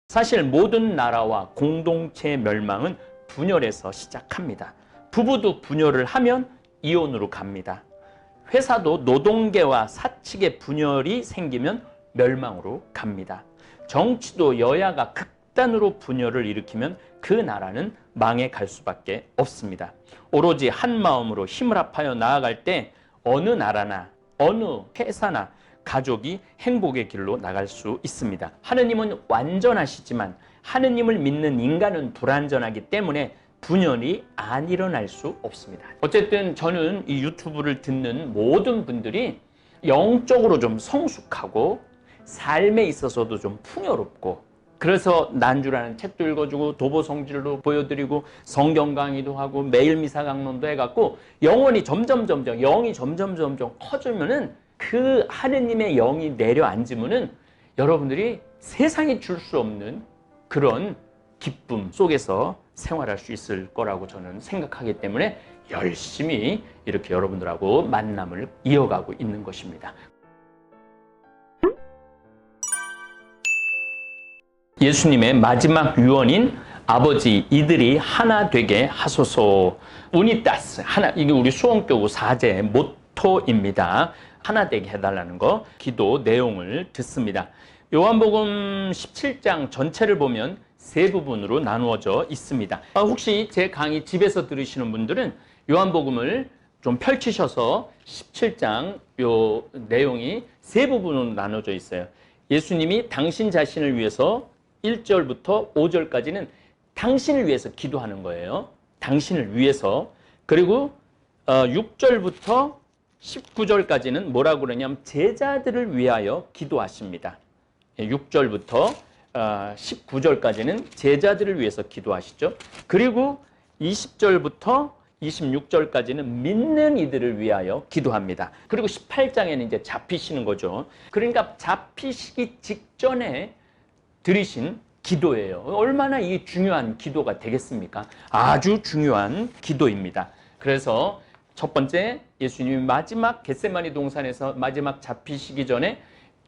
사실 모든 나라와 공동체의 멸망은 분열에서 시작합니다. 부부도 분열을 하면 이혼으로 갑니다. 회사도 노동계와 사측의 분열이 생기면 멸망으로 갑니다. 정치도 여야가 극단으로 분열을 일으키면 그 나라는 망해 갈 수밖에 없습니다. 오로지 한 마음으로 힘을 합하여 나아갈 때 어느 나라나 어느 회사나 가족이 행복의 길로 나갈 수 있습니다. 하느님은 완전하시지만 하느님을 믿는 인간은 불완전하기 때문에 분열이 안 일어날 수 없습니다. 어쨌든 저는 이 유튜브를 듣는 모든 분들이 영적으로 좀 성숙하고 삶에 있어서도 좀 풍요롭고, 그래서 난주라는 책도 읽어주고 도보성질로 보여드리고 성경 강의도 하고 매일 미사 강론도 해갖고 영이 점점 커지면은 그 하느님의 영이 내려앉으면은 여러분들이 세상이 줄 수 없는 그런 기쁨 속에서 생활할 수 있을 거라고 저는 생각하기 때문에 열심히 이렇게 여러분들하고 만남을 이어가고 있는 것입니다. 예수님의 마지막 유언인 아버지 이들이 하나 되게 하소서. 우니타스 하나, 이게 우리 수원교구 4제 모토입니다. 하나 되게 해달라는 거, 기도 내용을 듣습니다. 요한복음 17장 전체를 보면 세 부분으로 나누어져 있습니다. 혹시 제 강의 집에서 들으시는 분들은 요한복음을 좀 펼치셔서 17장 요 내용이 세 부분으로 나눠져 있어요. 예수님이 당신 자신을 위해서 1절부터 5절까지는 당신을 위해서 기도하는 거예요. 당신을 위해서. 그리고 6절부터 19절까지는 뭐라고 그러냐면 제자들을 위하여 기도하십니다. 6절부터 19절까지는 제자들을 위해서 기도하시죠. 그리고 20절부터 26절까지는 믿는 이들을 위하여 기도합니다. 그리고 18장에는 이제 잡히시는 거죠. 그러니까 잡히시기 직전에 드리신 기도예요. 얼마나 이게 중요한 기도가 되겠습니까? 아주 중요한 기도입니다. 그래서 첫 번째, 예수님이 마지막 겟세마니 동산에서 마지막 잡히시기 전에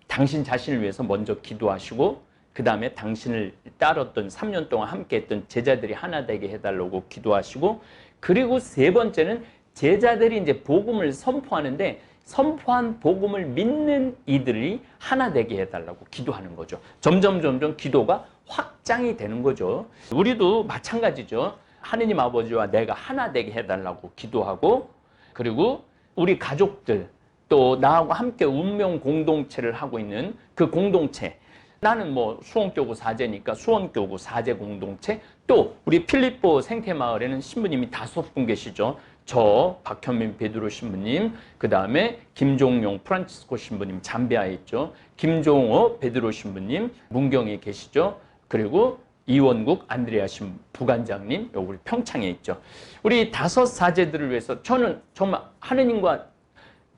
당신 자신을 위해서 먼저 기도하시고, 그 다음에 당신을 따랐던 3년 동안 함께했던 제자들이 하나 되게 해달라고 기도하시고, 그리고 세 번째는 제자들이 이제 복음을 선포하는데 선포한 복음을 믿는 이들이 하나 되게 해달라고 기도하는 거죠. 점점 기도가 확장이 되는 거죠. 우리도 마찬가지죠. 하느님 아버지와 내가 하나 되게 해달라고 기도하고, 그리고 우리 가족들, 또 나하고 함께 운명 공동체를 하고 있는 그 공동체, 나는 뭐 수원교구 4제니까 수원교구 4제 공동체, 또 우리 필리포 생태마을에는 신부님이 5분 계시죠. 저 박현민 베드로 신부님, 그 다음에 김종용 프란치스코 신부님 잠비아에 있죠. 김종호 베드로 신부님 문경에 계시죠. 그리고 이원국 안드레아 신 부관장님 여기 우리 평창에 있죠. 우리 5 사제들을 위해서 저는 정말 하느님과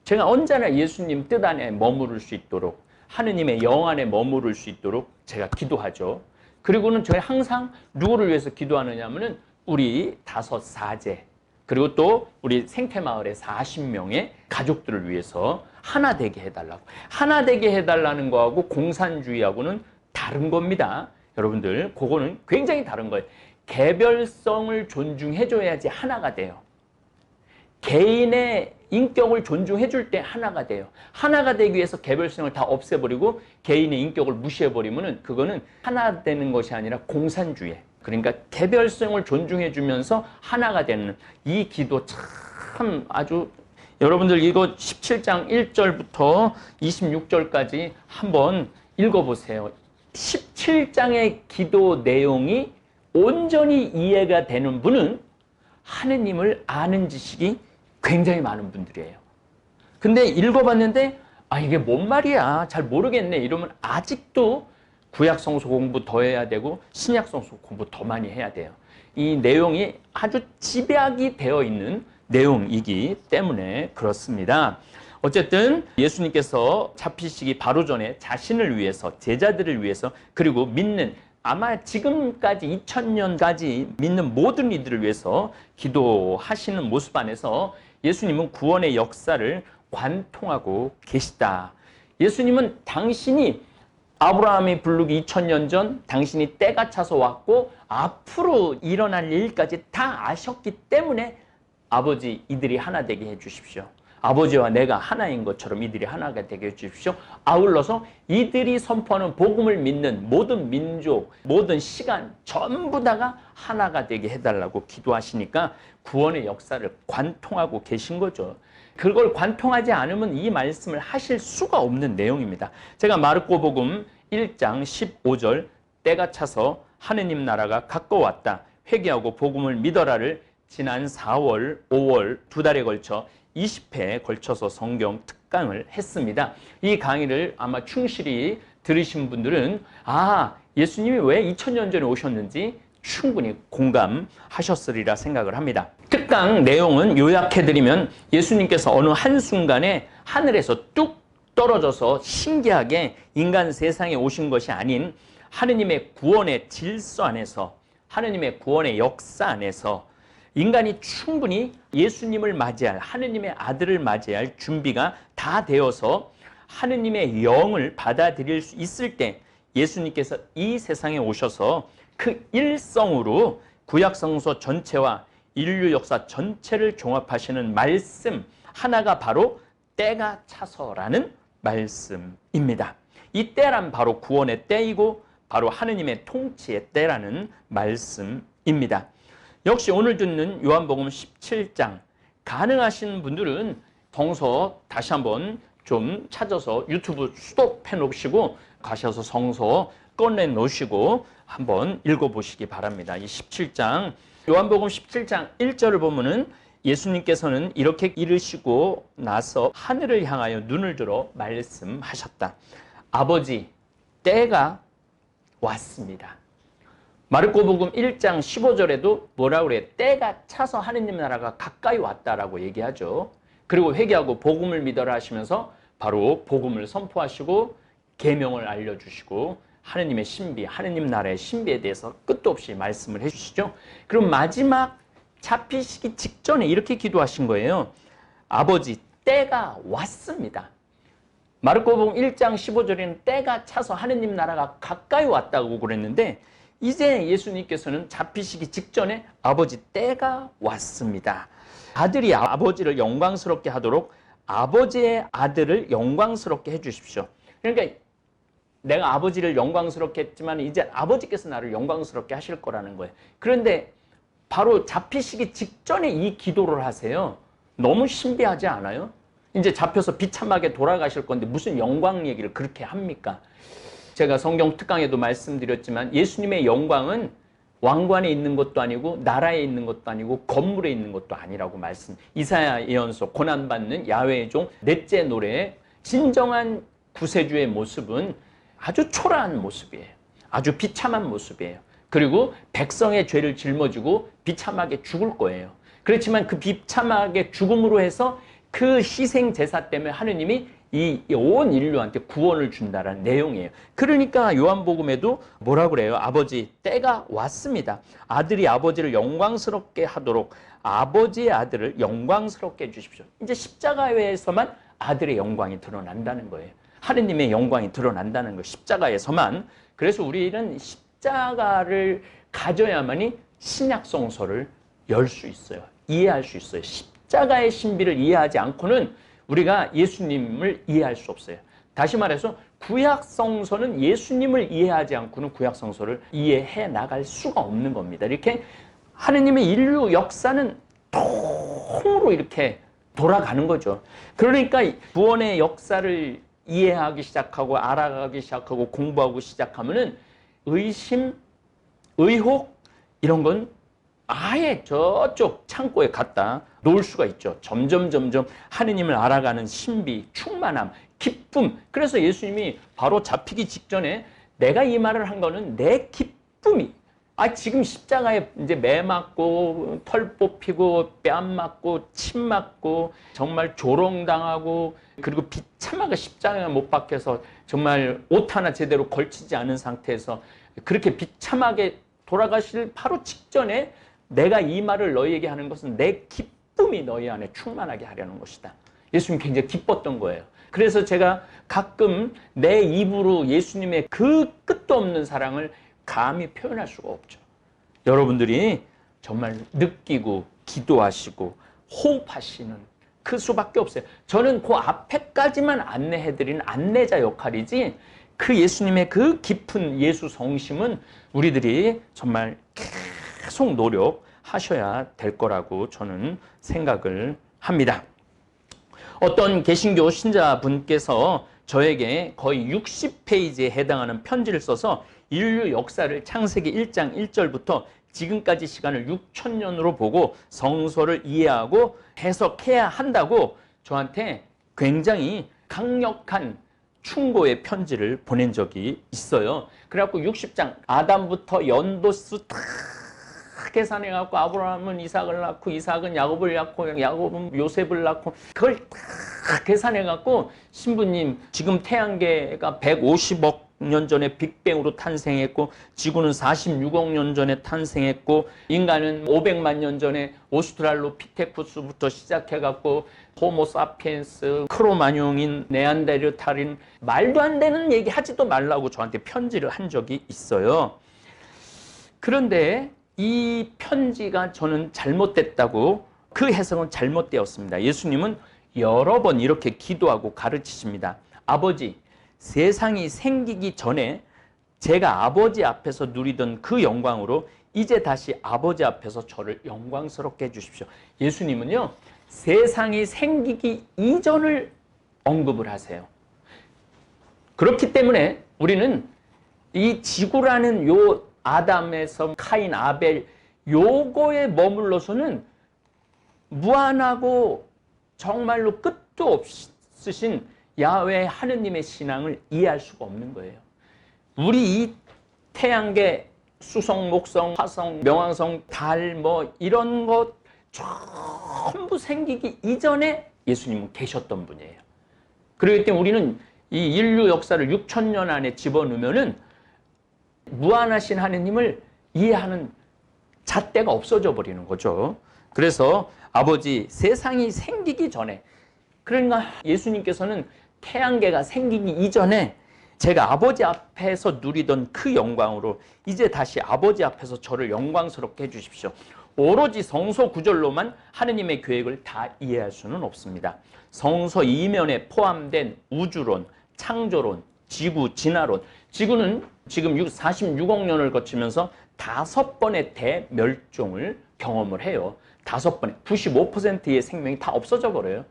제가 언제나 예수님 뜻 안에 머무를 수 있도록, 하느님의 영 안에 머무를 수 있도록 제가 기도하죠. 그리고는 저희 항상 누구를 위해서 기도하느냐 하면은 우리 5 사제, 그리고 또 우리 생태마을의 40명의 가족들을 위해서 하나 되게 해달라고. 하나 되게 해달라는 거하고 공산주의하고는 다른 겁니다. 여러분들, 그거는 굉장히 다른 거예요. 개별성을 존중해줘야지 하나가 돼요. 개인의 인격을 존중해줄 때 하나가 돼요. 하나가 되기 위해서 개별성을 다 없애버리고 개인의 인격을 무시해버리면 그거는 하나 되는 것이 아니라 공산주의. 그러니까 개별성을 존중해주면서 하나가 되는 이 기도 참 아주, 여러분들 이거 17장 1절부터 26절까지 한번 읽어보세요. 17장의 기도 내용이 온전히 이해가 되는 분은 하느님을 아는 지식이 굉장히 많은 분들이에요. 근데 읽어봤는데 이게 뭔 말이야 잘 모르겠네 이러면 아직도 구약성서 공부 더 해야 되고 신약성서 공부 더 많이 해야 돼요. 이 내용이 아주 집약이 되어 있는 내용이기 때문에 그렇습니다. 어쨌든 예수님께서 잡히시기 바로 전에 자신을 위해서, 제자들을 위해서, 그리고 믿는, 아마 지금까지 2000년까지 믿는 모든 이들을 위해서 기도하시는 모습 안에서 예수님은 구원의 역사를 관통하고 계시다. 예수님은 당신이 아브라함이 부르기 2000년 전 당신이 때가 차서 왔고 앞으로 일어날 일까지 다 아셨기 때문에 아버지 이들이 하나 되게 해 주십시오. 아버지와 내가 하나인 것처럼 이들이 하나가 되게 해 주십시오. 아울러서 이들이 선포하는 복음을 믿는 모든 민족, 모든 시간 전부 다가 하나가 되게 해달라고 기도하시니까 구원의 역사를 관통하고 계신 거죠. 그걸 관통하지 않으면 이 말씀을 하실 수가 없는 내용입니다. 제가 마르코복음 1장 15절 때가 차서 하느님 나라가 가까웠다. 회개하고 복음을 믿어라를 지난 4월, 5월 두 달에 걸쳐 20회에 걸쳐서 성경 특강을 했습니다. 이 강의를 아마 충실히 들으신 분들은 예수님이 왜 2000년 전에 오셨는지 충분히 공감하셨으리라 생각을 합니다. 특강 내용은 요약해드리면 예수님께서 어느 한순간에 하늘에서 뚝 떨어져서 신기하게 인간 세상에 오신 것이 아닌 하느님의 구원의 질서 안에서, 하느님의 구원의 역사 안에서 인간이 충분히 예수님을 맞이할, 하느님의 아들을 맞이할 준비가 다 되어서 하느님의 영을 받아들일 수 있을 때 예수님께서 이 세상에 오셔서 그 일성으로 구약성서 전체와 인류 역사 전체를 종합하시는 말씀 하나가 바로 때가 차서라는 말씀입니다. 이 때란 바로 구원의 때이고 바로 하느님의 통치의 때라는 말씀입니다. 역시 오늘 듣는 요한복음 17장 가능하신 분들은 성서 다시 한번 좀 찾아서 유튜브 스톱해 놓으시고 가셔서 성서 꺼내 놓으시고 한번 읽어보시기 바랍니다. 이 17장 요한복음 17장 1절을 보면은 예수님께서는 이렇게 이르시고 나서 하늘을 향하여 눈을 들어 말씀하셨다. 아버지, 때가 왔습니다. 마르코복음 1장 15절에도 뭐라고 그래요? 때가 차서 하느님 나라가 가까이 왔다라고 얘기하죠. 그리고 회개하고 복음을 믿어라 하시면서 바로 복음을 선포하시고 계명을 알려주시고 하느님의 신비, 하느님 나라의 신비에 대해서 끝도 없이 말씀을 해주시죠. 그럼 마지막 잡히시기 직전에 이렇게 기도하신 거예요. 아버지, 때가 왔습니다. 마르코복음 1장 15절에는 때가 차서 하느님 나라가 가까이 왔다고 그랬는데 이제 예수님께서는 잡히시기 직전에 아버지, 때가 왔습니다. 아들이 아버지를 영광스럽게 하도록 아버지의 아들을 영광스럽게 해주십시오. 그러니까 내가 아버지를 영광스럽게 했지만 이제 아버지께서 나를 영광스럽게 하실 거라는 거예요. 그런데 바로 잡히시기 직전에 이 기도를 하세요. 너무 신비하지 않아요? 이제 잡혀서 비참하게 돌아가실 건데 무슨 영광 얘기를 그렇게 합니까? 제가 성경 특강에도 말씀드렸지만 예수님의 영광은 왕관에 있는 것도 아니고 나라에 있는 것도 아니고 건물에 있는 것도 아니라고 말씀. 이사야 예언서 고난받는 야훼의 종 넷째 노래의 진정한 구세주의 모습은 아주 초라한 모습이에요. 아주 비참한 모습이에요. 그리고 백성의 죄를 짊어지고 비참하게 죽을 거예요. 그렇지만 그 비참하게 죽음으로 해서 그 희생 제사 때문에 하느님이 이 온 인류한테 구원을 준다라는 내용이에요. 그러니까 요한복음에도 뭐라 그래요? 아버지, 때가 왔습니다. 아들이 아버지를 영광스럽게 하도록 아버지의 아들을 영광스럽게 해주십시오. 이제 십자가에서만 아들의 영광이 드러난다는 거예요. 하느님의 영광이 드러난다는 거, 십자가에서만. 그래서 우리는 십자가를 가져야만이 신약 성서를 열 수 있어요. 이해할 수 있어요. 십자가의 신비를 이해하지 않고는 우리가 예수님을 이해할 수 없어요. 다시 말해서 구약 성서는 예수님을 이해하지 않고는 구약 성서를 이해해 나갈 수가 없는 겁니다. 이렇게 하느님의 인류 역사는 통으로 이렇게 돌아가는 거죠. 그러니까 구원의 역사를 이해하기 시작하고 알아가기 시작하고 공부하고 시작하면은 의심, 의혹 이런 건 아예 저쪽 창고에 갖다 놓을 수가 있죠. 점점 하느님을 알아가는 신비, 충만함, 기쁨. 그래서 예수님이 바로 잡히기 직전에 내가 이 말을 한 거는 내 기쁨이 지금 십자가에 이제 매 맞고 털 뽑히고 뺨 맞고 침 맞고 정말 조롱당하고 그리고 비참하게 십자가에 못 박혀서 정말 옷 하나 제대로 걸치지 않은 상태에서 그렇게 비참하게 돌아가실 바로 직전에 내가 이 말을 너희에게 하는 것은 내 기쁨이 너희 안에 충만하게 하려는 것이다. 예수님 굉장히 기뻤던 거예요. 그래서 제가 가끔 내 입으로 예수님의 그 끝도 없는 사랑을 감히 표현할 수가 없죠. 여러분들이 정말 느끼고 기도하시고 호흡하시는 그 수밖에 없어요. 저는 그 앞에까지만 안내해드리는 안내자 역할이지, 그 예수님의 그 깊은 예수 성심은 우리들이 정말 계속 노력하셔야 될 거라고 저는 생각을 합니다. 어떤 개신교 신자분께서 저에게 거의 60페이지에 해당하는 편지를 써서 인류 역사를 창세기 1장 1절부터 지금까지 시간을 6,000년으로 보고 성서를 이해하고 해석해야 한다고 저한테 굉장히 강력한 충고의 편지를 보낸 적이 있어요. 그래갖고 60장 아담부터 연도수 다 계산해갖고 아브라함은 이삭을 낳고 이삭은 야곱을 낳고 야곱은 요셉을 낳고 그걸 다 계산해갖고 신부님 지금 태양계가 150억 년 전에 빅뱅으로 탄생했고 지구는 46억 년 전에 탄생했고 인간은 500만 년 전에 오스트랄로피테쿠스부터 시작해갖고 호모사피엔스, 크로마뇽인, 네안데르탈인 말도 안 되는 얘기 하지도 말라고 저한테 편지를 한 적이 있어요. 그런데 이 편지가 저는 잘못됐다고, 그 해석은 잘못되었습니다. 예수님은 여러 번 이렇게 기도하고 가르치십니다. 아버지, 세상이 생기기 전에 제가 아버지 앞에서 누리던 그 영광으로 이제 다시 아버지 앞에서 저를 영광스럽게 해주십시오. 예수님은요, 세상이 생기기 이전을 언급을 하세요. 그렇기 때문에 우리는 이 지구라는 요 아담에서 카인, 아벨 요거에 머물러서는 무한하고 정말로 끝도 없으신 야훼 하느님의 신앙을 이해할 수가 없는 거예요. 우리 이 태양계 수성, 목성, 화성, 명왕성, 달 뭐 이런 것 전부 생기기 이전에 예수님은 계셨던 분이에요. 그렇기 때문에 우리는 이 인류 역사를 6,000년 안에 집어넣으면은 무한하신 하느님을 이해하는 잣대가 없어져 버리는 거죠. 그래서 아버지, 세상이 생기기 전에, 그러니까 예수님께서는 태양계가 생기기 이전에 제가 아버지 앞에서 누리던 그 영광으로 이제 다시 아버지 앞에서 저를 영광스럽게 해주십시오. 오로지 성서 구절로만 하느님의 계획을 다 이해할 수는 없습니다. 성서 이면에 포함된 우주론, 창조론, 지구 진화론, 지구는 지금 46억 년을 거치면서 5번의 대멸종을 경험을 해요. 5번에 95%의 생명이 다 없어져 버려요.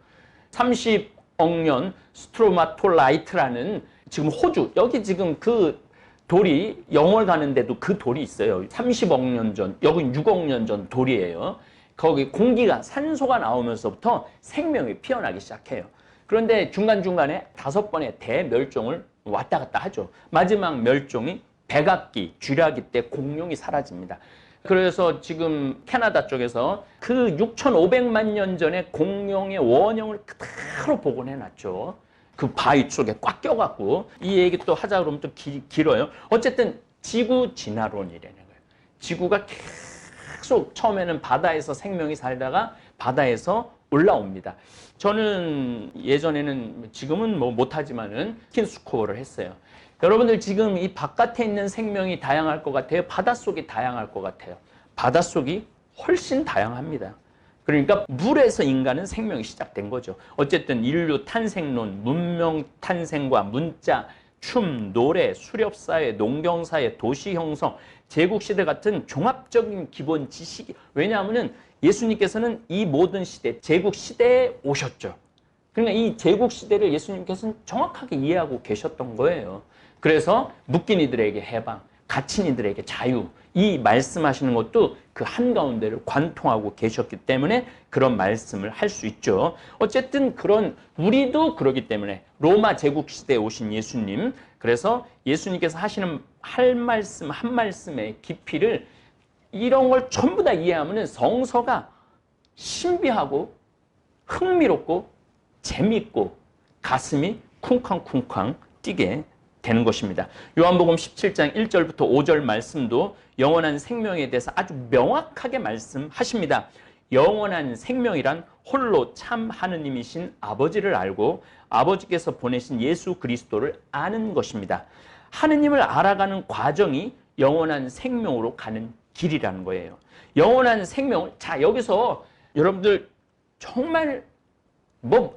30억 년 스트로마톨라이트라는 지금 호주, 여기 지금 그 돌이 영월 가는데도 그 돌이 있어요. 30억 년 전, 여기 6억 년 전 돌이에요. 거기 공기가, 산소가 나오면서부터 생명이 피어나기 시작해요. 그런데 중간중간에 5번의 대멸종을 왔다 갔다 하죠. 마지막 멸종이 백악기, 쥐라기 때 공룡이 사라집니다. 그래서 지금 캐나다 쪽에서 그 6,500만 년 전에 공룡의 원형을 그대로 복원해놨죠. 그 바위 쪽에 꽉 껴갖고. 이 얘기 또 하자 그러면 또 길어요. 어쨌든 지구 진화론이라는 거예요. 지구가 계속 처음에는 바다에서 생명이 살다가 바다에서 올라옵니다. 저는 예전에는, 지금은 뭐 못하지만은 스킨스코어를 했어요. 여러분들 지금 이 바깥에 있는 생명이 다양할 것 같아요? 바닷속이 다양할 것 같아요? 바닷속이 훨씬 다양합니다. 그러니까 물에서 인간은 생명이 시작된 거죠. 어쨌든 인류 탄생론, 문명 탄생과 문자, 춤, 노래, 수렵사회, 농경사회, 도시형성, 제국시대 같은 종합적인 기본 지식이, 왜냐하면 예수님께서는 이 모든 시대, 제국시대에 오셨죠. 그러니까 이 제국시대를 예수님께서는 정확하게 이해하고 계셨던 거예요. 그래서 묶인 이들에게 해방, 갇힌 이들에게 자유, 이 말씀하시는 것도 그 한가운데를 관통하고 계셨기 때문에 그런 말씀을 할 수 있죠. 어쨌든 그런, 우리도 그러기 때문에 로마 제국시대에 오신 예수님, 그래서 예수님께서 하시는 할 말씀 한 말씀의 깊이를, 이런 걸 전부 다 이해하면 성서가 신비하고 흥미롭고 재미있고 가슴이 쿵쾅쿵쾅 뛰게 되는 것입니다. 요한복음 17장 1절부터 5절 말씀도 영원한 생명에 대해서 아주 명확하게 말씀하십니다. 영원한 생명이란 홀로 참 하느님이신 아버지를 알고 아버지께서 보내신 예수 그리스도를 아는 것입니다. 하느님을 알아가는 과정이 영원한 생명으로 가는 길이라는 거예요. 영원한 생명, 자, 여기서 여러분들 정말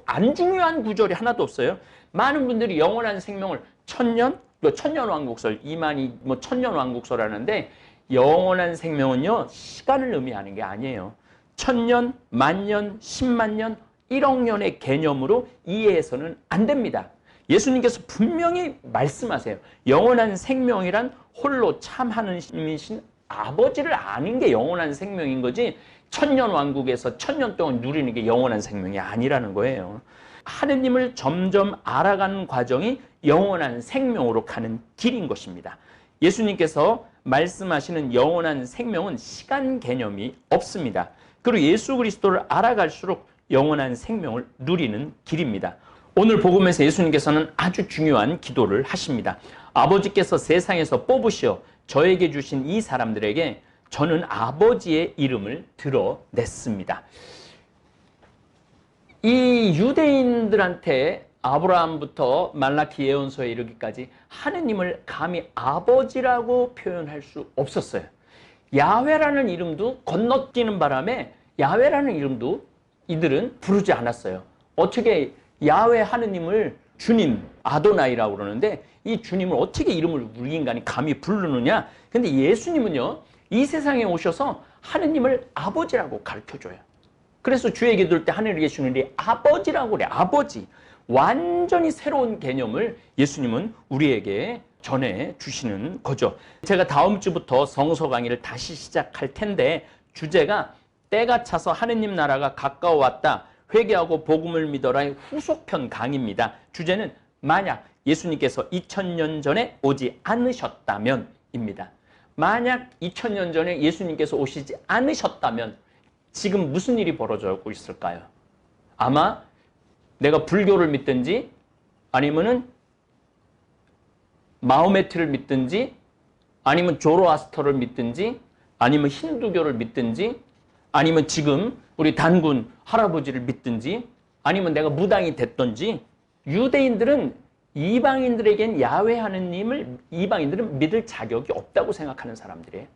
안 중요한 구절이 하나도 없어요. 많은 분들이 영원한 생명을 천년왕국설, 이만희 천년왕국설하는데, 영원한 생명은요, 시간을 의미하는 게 아니에요. 1000년, 만년, 10만 년, 1억 년의 개념으로 이해해서는 안 됩니다. 예수님께서 분명히 말씀하세요. 영원한 생명이란 홀로 참 하느님이신 아버지를 아는 게 영원한 생명인 거지, 천년왕국에서 1000년 동안 누리는 게 영원한 생명이 아니라는 거예요. 하느님을 점점 알아가는 과정이 영원한 생명으로 가는 길인 것입니다. 예수님께서 말씀하시는 영원한 생명은 시간 개념이 없습니다. 그리고 예수 그리스도를 알아갈수록 영원한 생명을 누리는 길입니다. 오늘 복음에서 예수님께서는 아주 중요한 기도를 하십니다. 아버지께서 세상에서 뽑으시어 저에게 주신 이 사람들에게 저는 아버지의 이름을 드러냈습니다. 이 유대인들한테 아브라함부터 말라키 예언서에 이르기까지 하느님을 감히 아버지라고 표현할 수 없었어요. 야훼라는 이름도 건너뛰는 바람에 야훼라는 이름도 이들은 부르지 않았어요. 어떻게 야훼 하느님을 주님, 아도나이라고 그러는데 이 주님을 어떻게 이름을 우리 인간이 감히 부르느냐? 근데 예수님은요, 이 세상에 오셔서 하느님을 아버지라고 가르쳐줘요. 그래서 주의 기도할 때 하늘에 계시는 우리 아버지라고 그래. 아버지. 완전히 새로운 개념을 예수님은 우리에게 전해 주시는 거죠. 제가 다음 주부터 성서 강의를 다시 시작할 텐데, 주제가 때가 차서 하느님 나라가 가까워왔다, 회개하고 복음을 믿어라의 후속편 강의입니다. 주제는 만약 예수님께서 2000년 전에 오지 않으셨다면 입니다. 만약 2000년 전에 예수님께서 오시지 않으셨다면 지금 무슨 일이 벌어지고 있을까요? 아마 내가 불교를 믿든지 아니면은 마호메트를 믿든지 아니면 조로아스터를 믿든지 아니면 힌두교를 믿든지 아니면 지금 우리 단군 할아버지를 믿든지 아니면 내가 무당이 됐든지, 유대인들은 이방인들에겐 야훼 하느님을 이방인들은 믿을 자격이 없다고 생각하는 사람들이에요.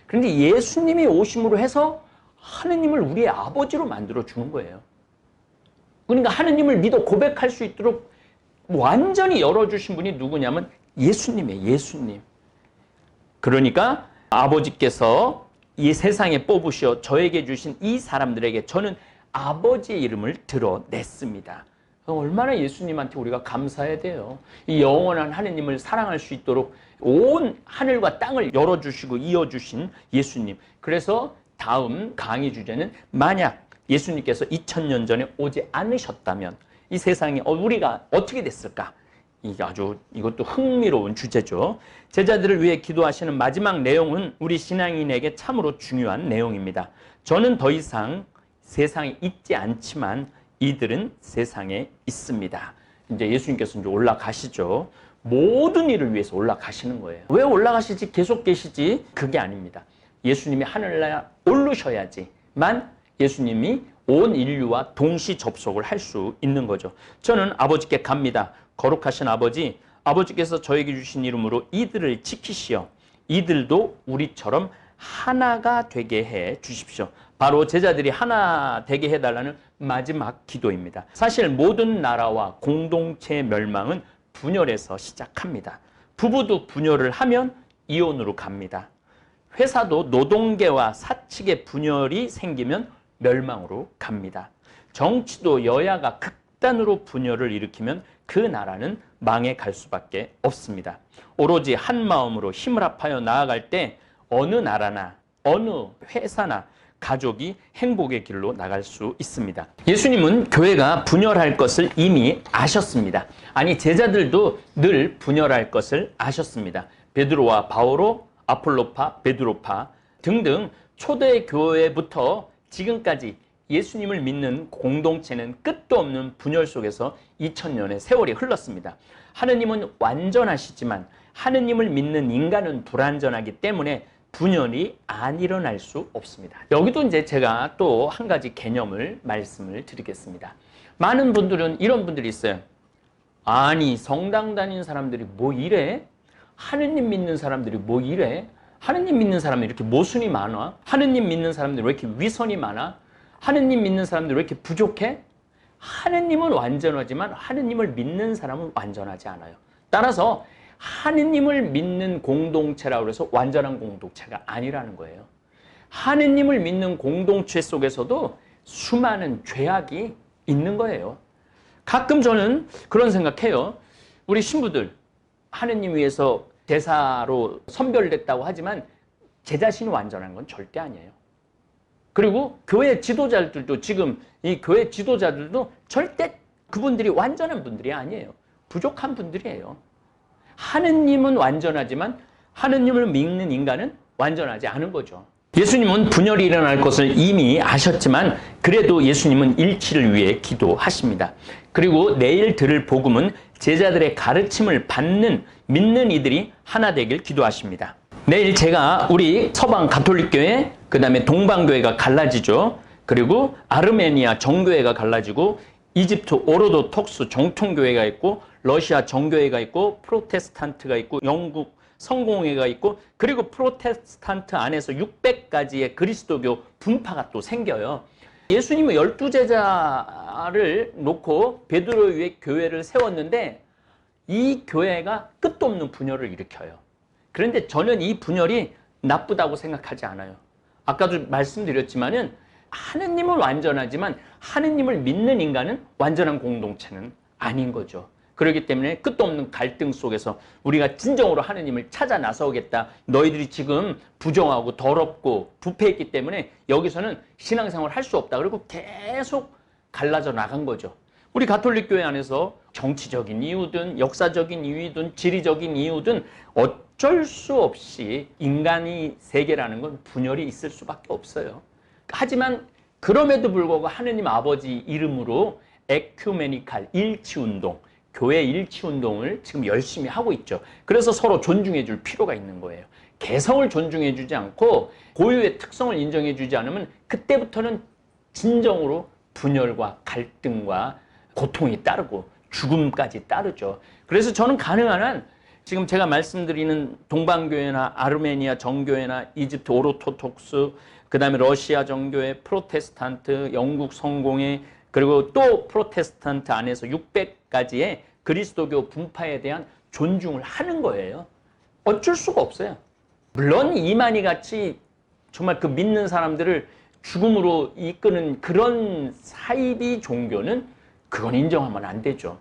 그런데 예수님이 오심으로 해서 하느님을 우리의 아버지로 만들어 주는 거예요. 그러니까 하느님을 믿어 고백할 수 있도록 완전히 열어주신 분이 누구냐면 예수님이에요. 예수님. 그러니까 아버지께서 이 세상에 뽑으시어 저에게 주신 이 사람들에게 저는 아버지의 이름을 드러냈습니다. 얼마나 예수님한테 우리가 감사해야 돼요. 이 영원한 하느님을 사랑할 수 있도록 온 하늘과 땅을 열어주시고 이어주신 예수님. 그래서 다음 강의 주제는 만약 예수님께서 2000년 전에 오지 않으셨다면 이 세상에 우리가 어떻게 됐을까? 이것도 흥미로운 주제죠. 제자들을 위해 기도하시는 마지막 내용은 우리 신앙인에게 참으로 중요한 내용입니다. 저는 더 이상 세상에 있지 않지만 이들은 세상에 있습니다. 이제 예수님께서 이제 올라가시죠. 모든 일을 위해서 올라가시는 거예요. 왜 올라가시지? 계속 계시지? 그게 아닙니다. 예수님이 하늘나라 오르셔야지만 예수님이 온 인류와 동시 접속을 할 수 있는 거죠. 저는 아버지께 갑니다. 거룩하신 아버지, 아버지께서 저에게 주신 이름으로 이들을 지키시어 이들도 우리처럼 하나가 되게 해 주십시오. 바로 제자들이 하나 되게 해달라는 마지막 기도입니다. 사실 모든 나라와 공동체의 멸망은 분열에서 시작합니다. 부부도 분열을 하면 이혼으로 갑니다. 회사도 노동계와 사측의 분열이 생기면 멸망으로 갑니다. 정치도 여야가 극단으로 분열을 일으키면 그 나라는 망해 갈 수밖에 없습니다. 오로지 한 마음으로 힘을 합하여 나아갈 때 어느 나라나 어느 회사나 가족이 행복의 길로 나갈 수 있습니다. 예수님은 교회가 분열할 것을 이미 아셨습니다. 아니, 제자들도 늘 분열할 것을 아셨습니다. 베드로와 바오로, 아폴로파, 베드로파 등등 초대 교회부터 지금까지 예수님을 믿는 공동체는 끝도 없는 분열 속에서 2000년의 세월이 흘렀습니다. 하느님은 완전하시지만 하느님을 믿는 인간은 불완전하기 때문에 분열이 안 일어날 수 없습니다. 여기도 이제 제가 또 한 가지 개념을 말씀을 드리겠습니다. 많은 분들은 이런 분들이 있어요. 아니, 성당 다니는 사람들이 뭐 이래? 하느님 믿는 사람들이 뭐 이래? 하느님 믿는 사람이 이렇게 모순이 많아? 하느님 믿는 사람들이 왜 이렇게 위선이 많아? 하느님 믿는 사람들이 왜 이렇게 부족해? 하느님은 완전하지만 하느님을 믿는 사람은 완전하지 않아요. 따라서 하느님을 믿는 공동체라고 해서 완전한 공동체가 아니라는 거예요. 하느님을 믿는 공동체 속에서도 수많은 죄악이 있는 거예요. 가끔 저는 그런 생각해요. 우리 신부들 하느님 위해서 대사로 선별됐다고 하지만 제 자신이 완전한 건 절대 아니에요. 그리고 교회 지도자들도 지금 이 교회 지도자들도 절대 그분들이 완전한 분들이 아니에요. 부족한 분들이에요. 하느님은 완전하지만 하느님을 믿는 인간은 완전하지 않은 거죠. 예수님은 분열이 일어날 것을 이미 아셨지만 그래도 예수님은 일치를 위해 기도하십니다. 그리고 내일 들을 복음은 제자들의 가르침을 받는 믿는 이들이 하나 되길 기도하십니다. 내일 제가 우리 서방 가톨릭교회, 그 다음에 동방교회가 갈라지죠. 그리고 아르메니아 정교회가 갈라지고 이집트 오르도톡스 정통교회가 있고 러시아 정교회가 있고 프로테스탄트가 있고 영국 성공회가 있고 그리고 프로테스탄트 안에서 600가지의 그리스도교 분파가 또 생겨요. 예수님은 12제자를 놓고 베드로 위에 교회를 세웠는데 이 교회가 끝도 없는 분열을 일으켜요. 그런데 저는 이 분열이 나쁘다고 생각하지 않아요. 아까도 말씀드렸지만은 하느님은 완전하지만 하느님을 믿는 인간은 완전한 공동체는 아닌 거죠. 그렇기 때문에 끝도 없는 갈등 속에서 우리가 진정으로 하느님을 찾아 나서겠다. 너희들이 지금 부정하고 더럽고 부패했기 때문에 여기서는 신앙생활을 할 수 없다. 그리고 계속 갈라져 나간 거죠. 우리 가톨릭 교회 안에서 정치적인 이유든 역사적인 이유든 지리적인 이유든 어쩔 수 없이 인간이 세계라는 건 분열이 있을 수밖에 없어요. 하지만 그럼에도 불구하고 하느님 아버지 이름으로 에큐메니칼 일치운동, 교회 일치운동을 지금 열심히 하고 있죠. 그래서 서로 존중해 줄 필요가 있는 거예요. 개성을 존중해 주지 않고 고유의 특성을 인정해 주지 않으면 그때부터는 진정으로 분열과 갈등과 고통이 따르고 죽음까지 따르죠. 그래서 저는 가능한 한 지금 제가 말씀드리는 동방교회나 아르메니아 정교회나 이집트 오르토톡스, 그 다음에 러시아 정교회, 프로테스탄트, 영국 성공회, 그리고 또 프로테스탄트 안에서 600가지의 그리스도교 분파에 대한 존중을 하는 거예요. 어쩔 수가 없어요. 물론 이만희 같이 정말 그 믿는 사람들을 죽음으로 이끄는 그런 사이비 종교는 그건 인정하면 안 되죠.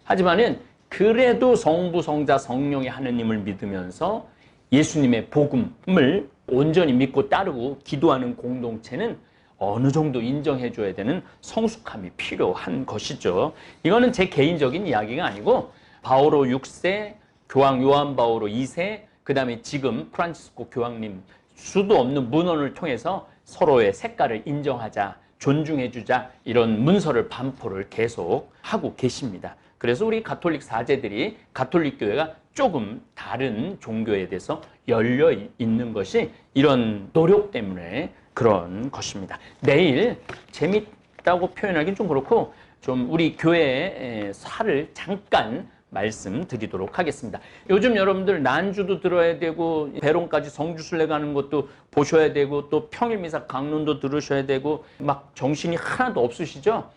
하지만은 그래도 성부, 성자, 성령의 하느님을 믿으면서 예수님의 복음을 온전히 믿고 따르고 기도하는 공동체는 어느 정도 인정해 줘야 되는 성숙함이 필요한 것이죠. 이거는 제 개인적인 이야기가 아니고 바오로 6세, 교황 요한 바오로 2세, 그 다음에 지금 프란치스코 교황님 수도 없는 문헌을 통해서 서로의 색깔을 인정하자, 존중해 주자 이런 문서를 반포를 계속 하고 계십니다. 그래서 우리 가톨릭 사제들이 가톨릭 교회가 조금 다른 종교에 대해서 열려 있는 것이 이런 노력 때문에 그런 것입니다. 내일 재밌다고 표현하기는 좀 그렇고 좀 우리 교회의 사를 잠깐 말씀드리도록 하겠습니다. 요즘 여러분들 난주도 들어야 되고 배론까지 성주순례 가는 것도 보셔야 되고 또 평일미사 강론도 들으셔야 되고 막 정신이 하나도 없으시죠?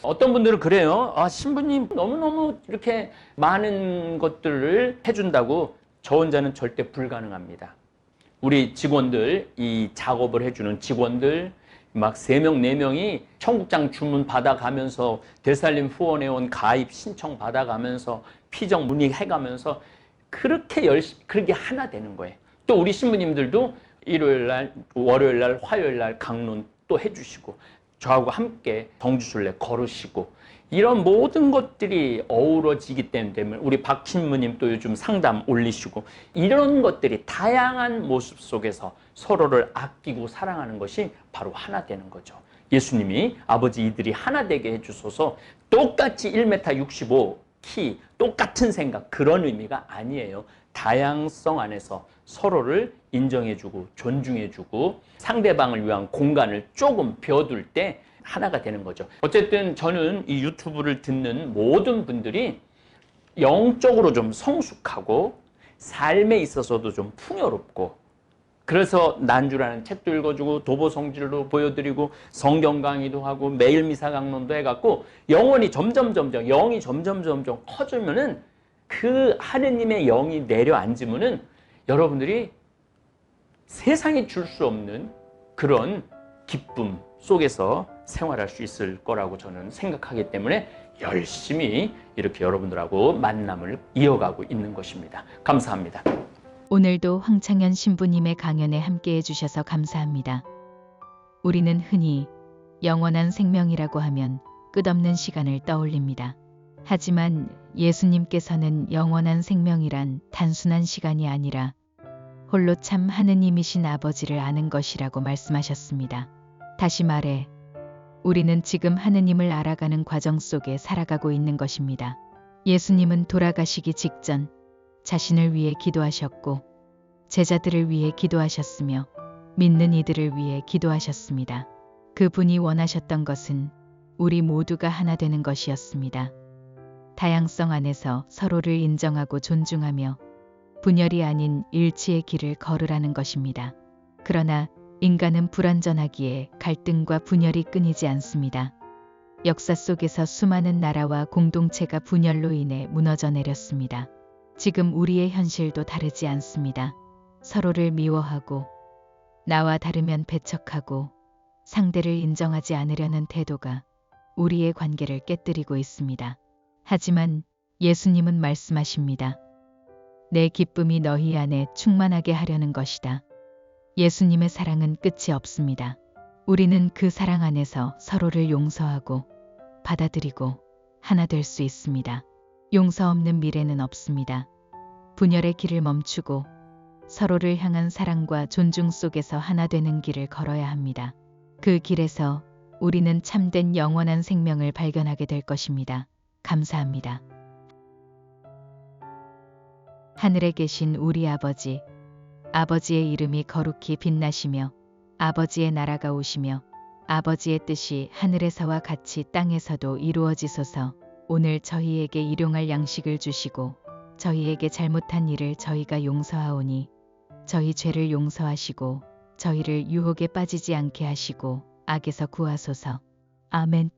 어떤 분들은 그래요. 아, 신부님 너무너무 이렇게 많은 것들을 해준다고. 저 혼자는 절대 불가능합니다. 우리 직원들, 이 작업을 해주는 직원들 막 3명, 4명이 청국장 주문 받아가면서 되살림 후원회원 가입 신청 받아가면서 피정 문의해가면서 그렇게 열심히 그렇게 하나 되는 거예요. 또 우리 신부님들도 일요일날, 월요일날, 화요일날 강론 또 해주시고 저하고 함께 성주순례 걸으시고 이런 모든 것들이 어우러지기 때문에 우리 박 신부님 또 요즘 상담 올리시고 이런 것들이 다양한 모습 속에서 서로를 아끼고 사랑하는 것이 바로 하나 되는 거죠. 예수님이 아버지 이들이 하나 되게 해주소서. 똑같이 1m 65 키, 똑같은 생각 그런 의미가 아니에요. 다양성 안에서 서로를 인정해주고 존중해주고 상대방을 위한 공간을 조금 비워둘 때 하나가 되는 거죠. 어쨌든 저는 이 유튜브를 듣는 모든 분들이 영적으로 좀 성숙하고 삶에 있어서도 좀 풍요롭고, 그래서 난주라는 책도 읽어주고 도보성질도 보여드리고 성경 강의도 하고 매일 미사 강론도 해갖고 영이 점점 커지면은 그 하느님의 영이 내려앉으면은 여러분들이 세상이 줄 수 없는 그런 기쁨 속에서 생활할 수 있을 거라고 저는 생각하기 때문에 열심히 이렇게 여러분들하고 만남을 이어가고 있는 것입니다. 감사합니다. 오늘도 황창현 신부님의 강연에 함께해 주셔서 감사합니다. 우리는 흔히 영원한 생명이라고 하면 끝없는 시간을 떠올립니다. 하지만 예수님께서는 영원한 생명이란 단순한 시간이 아니라 홀로 참 하느님이신 아버지를 아는 것이라고 말씀하셨습니다. 다시 말해 우리는 지금 하느님을 알아가는 과정 속에 살아가고 있는 것입니다. 예수님은 돌아가시기 직전 자신을 위해 기도하셨고 제자들을 위해 기도하셨으며 믿는 이들을 위해 기도하셨습니다. 그분이 원하셨던 것은 우리 모두가 하나 되는 것이었습니다. 다양성 안에서 서로를 인정하고 존중하며 분열이 아닌 일치의 길을 걸으라는 것입니다. 그러나 인간은 불완전하기에 갈등과 분열이 끊이지 않습니다. 역사 속에서 수많은 나라와 공동체가 분열로 인해 무너져 내렸습니다. 지금 우리의 현실도 다르지 않습니다. 서로를 미워하고 나와 다르면 배척하고 상대를 인정하지 않으려는 태도가 우리의 관계를 깨뜨리고 있습니다. 하지만 예수님은 말씀하십니다. 내 기쁨이 너희 안에 충만하게 하려는 것이다. 예수님의 사랑은 끝이 없습니다. 우리는 그 사랑 안에서 서로를 용서하고 받아들이고 하나 될 수 있습니다. 용서 없는 미래는 없습니다. 분열의 길을 멈추고 서로를 향한 사랑과 존중 속에서 하나 되는 길을 걸어야 합니다. 그 길에서 우리는 참된 영원한 생명을 발견하게 될 것입니다. 감사합니다. 하늘에 계신 우리 아버지, 아버지의 이름이 거룩히 빛나시며 아버지의 나라가 오시며 아버지의 뜻이 하늘에서와 같이 땅에서도 이루어지소서. 오늘 저희에게 일용할 양식을 주시고 저희에게 잘못한 일을 저희가 용서하오니 저희 죄를 용서하시고 저희를 유혹에 빠지지 않게 하시고 악에서 구하소서. 아멘.